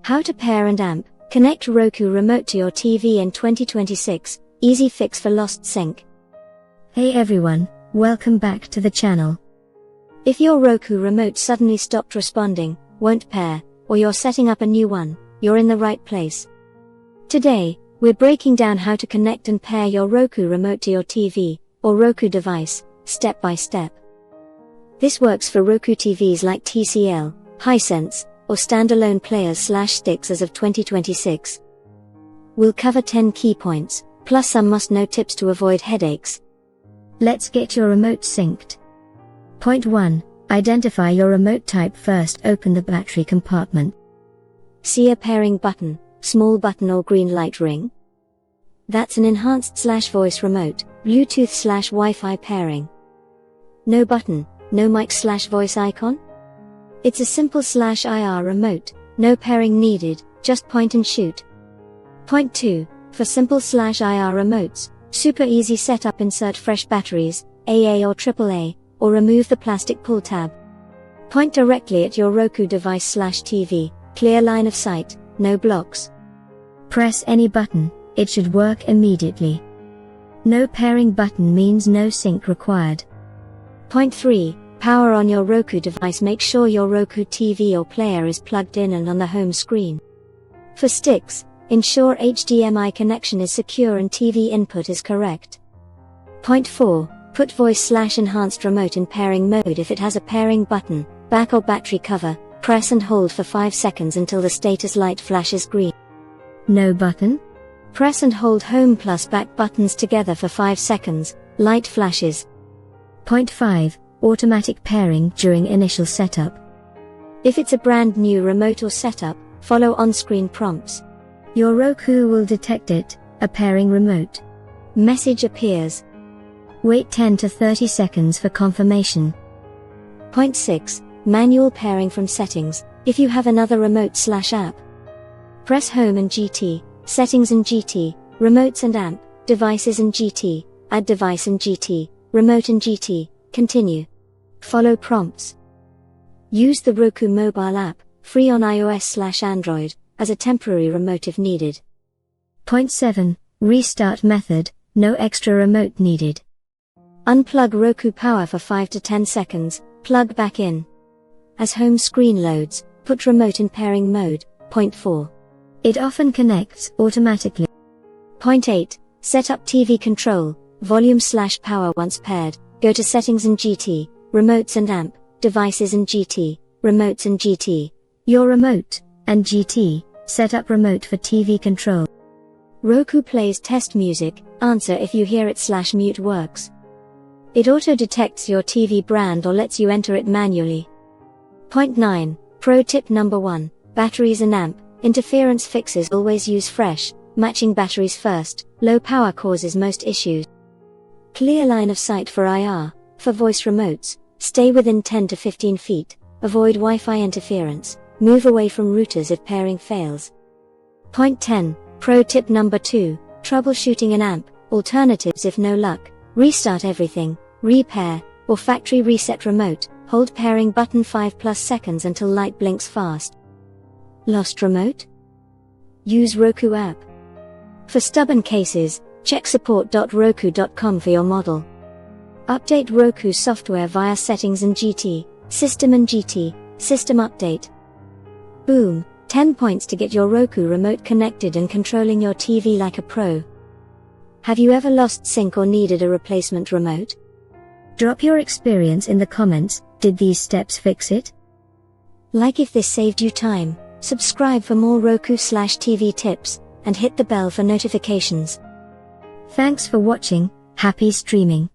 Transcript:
How to pair and amp, connect Roku remote to your TV in 2026, easy fix for lost sync. Hey everyone, welcome back to the channel. If your Roku remote suddenly stopped responding, won't pair, or you're setting up a new one, you're in the right place. Today, we're breaking down how to connect and pair your Roku remote to your TV, or Roku device, step by step. This works for Roku TVs like TCL, Hisense, or standalone players/sticks as of 2026. We'll cover 10 key points, plus some must-know tips to avoid headaches. Let's get your remote synced. Point 1. Identify your remote type. First, open the battery compartment. See a pairing button, small button or green light ring? That's an enhanced/voice remote, Bluetooth/Wi-Fi pairing. No button, no mic/voice icon? It's a simple /IR remote, no pairing needed, just point and shoot. Point 2. For simple /IR remotes, super easy setup. Insert fresh batteries, AA or AAA, or remove the plastic pull tab. Point directly at your Roku device/TV, clear line of sight, no blocks. Press any button, it should work immediately. No pairing button means no sync required. Point 3. Power on your Roku device. Make sure your Roku TV or player is plugged in and on the home screen. For sticks, ensure HDMI connection is secure and TV input is correct. Point 4. Put voice/enhanced remote in pairing mode. If it has a pairing button, back or battery cover, press and hold for 5 seconds until the status light flashes green. No button? Press and hold home plus back buttons together for 5 seconds, light flashes. Point 5. Automatic pairing during initial setup. If it's a brand new remote or setup, follow on-screen prompts. Your Roku will detect it, a pairing remote. Message appears. Wait 10 to 30 seconds for confirmation. Point 6. Manual pairing from settings. If you have another remote/app, press Home and GT, Settings and GT, Remotes and Amp, Devices and GT, Add Device and GT, Remote and GT, Continue. Follow prompts. Use the Roku mobile app, free on iOS/Android, as a temporary remote if needed. Point 7. Restart method, no extra remote needed. Unplug Roku power for 5 to 10 seconds, plug back in. As home screen loads, put remote in pairing mode. Point 4. It often connects automatically. Point 8. Set up TV control, volume/power. Once paired, go to Settings and GT, Remotes and Amp, Devices and GT, Remotes and GT. Your remote and GT, set up remote for TV control. Roku plays test music, answer if you hear it/mute works. It auto-detects your TV brand or lets you enter it manually. Point 9. Pro tip number 1, batteries and amp, interference fixes. Always use fresh, matching batteries first, low power causes most issues. Clear line of sight for IR, for voice remotes, stay within 10 to 15 feet, avoid Wi-Fi interference, move away from routers if pairing fails. Point 10. Pro tip number 2, troubleshooting an amp, alternatives. If no luck, restart everything, repair, or factory reset remote, hold pairing button 5+ seconds until light blinks fast. Lost remote? Use Roku app. For stubborn cases, check support.roku.com for your model. Update Roku software via Settings and GT, System and GT, System Update. Boom, 10 points to get your Roku remote connected and controlling your TV like a pro. Have you ever lost sync or needed a replacement remote? Drop your experience in the comments. Did these steps fix it? Like if this saved you time, subscribe for more Roku/TV tips, and hit the bell for notifications. Thanks for watching, happy streaming.